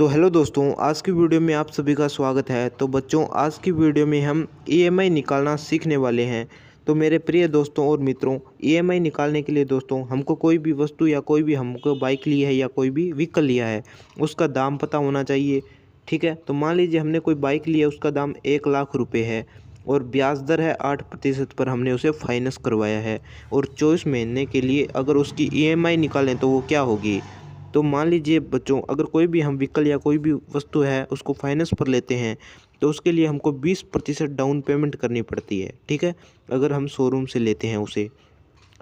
तो हेलो दोस्तों, आज की वीडियो में आप सभी का स्वागत है। तो बच्चों, आज की वीडियो में हम ईएमआई निकालना सीखने वाले हैं। तो मेरे प्रिय दोस्तों और मित्रों, ईएमआई निकालने के लिए दोस्तों हमको कोई भी वस्तु या कोई भी हमको बाइक ली है या कोई भी व्हीकल लिया है, उसका दाम पता होना चाहिए। ठीक है, तो मान लीजिए हमने कोई बाइक लिया, उसका दाम 1 लाख रुपये है और ब्याज दर है 8% पर हमने उसे फाइनेंस करवाया है। और 24 महीने के लिए अगर उसकी ईएमआई निकालें तो वो क्या होगी। तो मान लीजिए बच्चों, अगर कोई भी हम व्हीकल या कोई भी वस्तु है उसको फाइनेंस पर लेते हैं तो उसके लिए हमको 20% डाउन पेमेंट करनी पड़ती है। ठीक है, अगर हम शोरूम से लेते हैं उसे,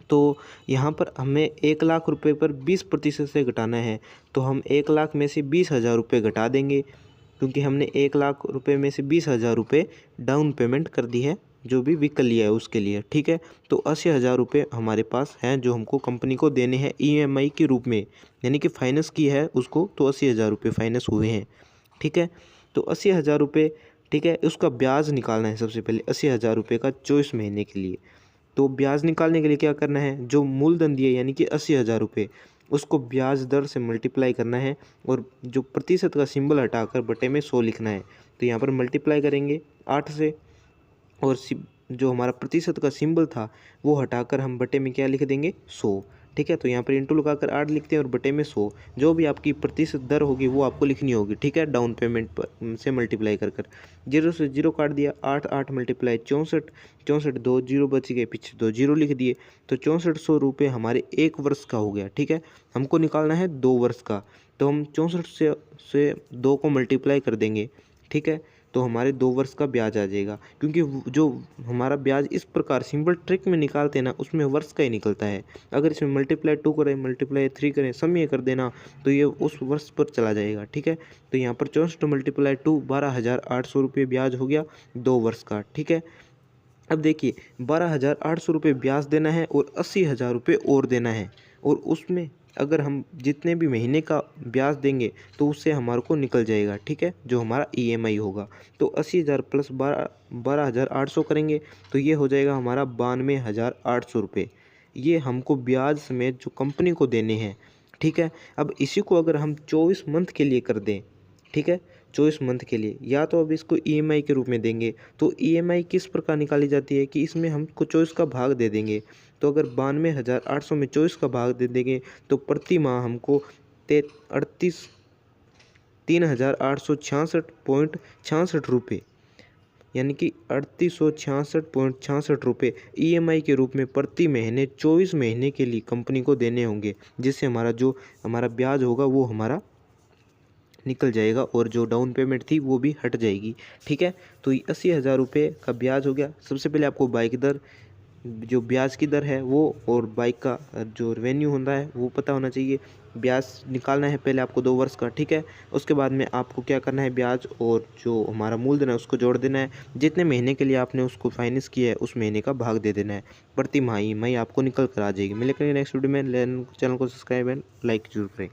तो यहाँ पर हमें 1 लाख रुपए पर 20% से घटाना है। तो हम 1 लाख में से 20,000 रुपये घटा देंगे, क्योंकि हमने 1 लाख रुपये में से 20,000 रुपये डाउन पेमेंट कर दी है जो भी व्हीकल लिया है उसके लिए। ठीक है, तो 80,000 रुपये हमारे पास हैं जो हमको कंपनी को देने हैं ईएमआई के रूप में, यानी कि फाइनेंस की है उसको, तो 80,000 रुपये फाइनेंस हुए हैं। ठीक है, तो 80,000 रुपये, ठीक है, उसका ब्याज निकालना है सबसे पहले 80,000 रुपये का 24 महीने के लिए। तो ब्याज निकालने के लिए क्या करना है, जो मूलधन दिए यानी कि 80,000 रुपये, उसको ब्याज दर से मल्टीप्लाई करना है और जो प्रतिशत का सिंबल हटाकर बटे में 100 लिखना है। तो यहाँ पर मल्टीप्लाई करेंगे 8 से, और जो हमारा प्रतिशत का सिंबल था वो हटाकर हम बटे में क्या लिख देंगे, 100। ठीक है, तो यहाँ पर इंटू लगाकर 8 लिखते हैं और बटे में 100, जो भी आपकी प्रतिशत दर होगी वो आपको लिखनी होगी। ठीक है, डाउन पेमेंट पर से मल्टीप्लाई कर कर 0 से 0 काट दिया, 8 8 मल्टीप्लाई 64, 64 2 जीरो बच गए, पीछे 2 जीरो लिख दिए, तो 6400 रुपये हमारे 1 वर्ष का हो गया। ठीक है, हमको निकालना है 2 वर्ष का, तो हम 64 से 2 को मल्टीप्लाई कर देंगे। ठीक है, तो हमारे 2 वर्ष का ब्याज आ जाएगा, क्योंकि जो हमारा ब्याज इस प्रकार सिंपल ट्रिक में निकालते हैं ना, उसमें वर्ष का ही निकलता है। अगर इसमें मल्टीप्लाई 2 करें, मल्टीप्लाई 3 करें, समय कर देना, तो ये उस वर्ष पर चला जाएगा। ठीक है, तो यहाँ पर 64 मल्टीप्लाई 2 12,800 रुपये ब्याज हो गया 2 वर्ष का। ठीक है, अब देखिए 12,800 रुपये ब्याज देना है और 80,000 रुपये और देना है, और उसमें अगर हम जितने भी महीने का ब्याज देंगे तो उससे हमारे को निकल जाएगा। ठीक है, जो हमारा ईएमआई होगा, तो 80,000 प्लस 12,800 करेंगे तो ये हो जाएगा हमारा 92,800 रुपये। ये हमको ब्याज समेत जो कंपनी को देने हैं। ठीक है, अब इसी को अगर हम 24 मंथ के लिए कर दें, ठीक है, 24 मंथ के लिए, या तो अब इसको ईएमआई के रूप में देंगे, तो ईएमआई किस प्रकार निकाली जाती है कि इसमें हमको 24 का भाग दे देंगे। तो अगर 92,800 में 24 का भाग दे देंगे तो प्रति माह हमको 3,866.66 रुपये, यानी कि 3,866.66 रुपये ईएमआई के रूप में प्रति महीने 24 महीने के लिए कंपनी को देने होंगे, जिससे हमारा ब्याज होगा वो हमारा निकल जाएगा और जो डाउन पेमेंट थी वो भी हट जाएगी। ठीक है, तो 80,000 रुपये का ब्याज हो गया। सबसे पहले आपको बाइक दर, जो ब्याज की दर है वो, और बाइक का जो रेवेन्यू होता है वो पता होना चाहिए। ब्याज निकालना है पहले आपको 2 वर्ष का। ठीक है, उसके बाद में आपको क्या करना है, ब्याज और जो हमारा मूलधन है उसको जोड़ देना है। जितने महीने के लिए आपने उसको फाइनेंस किया है उस महीने का भाग दे देना है। प्रति माह ईएमआई आपको निकल कर आ जाएगी। मिलेंगे नेक्स्ट वीडियो में। चैनल को सब्सक्राइब एंड लाइक जरूर करें।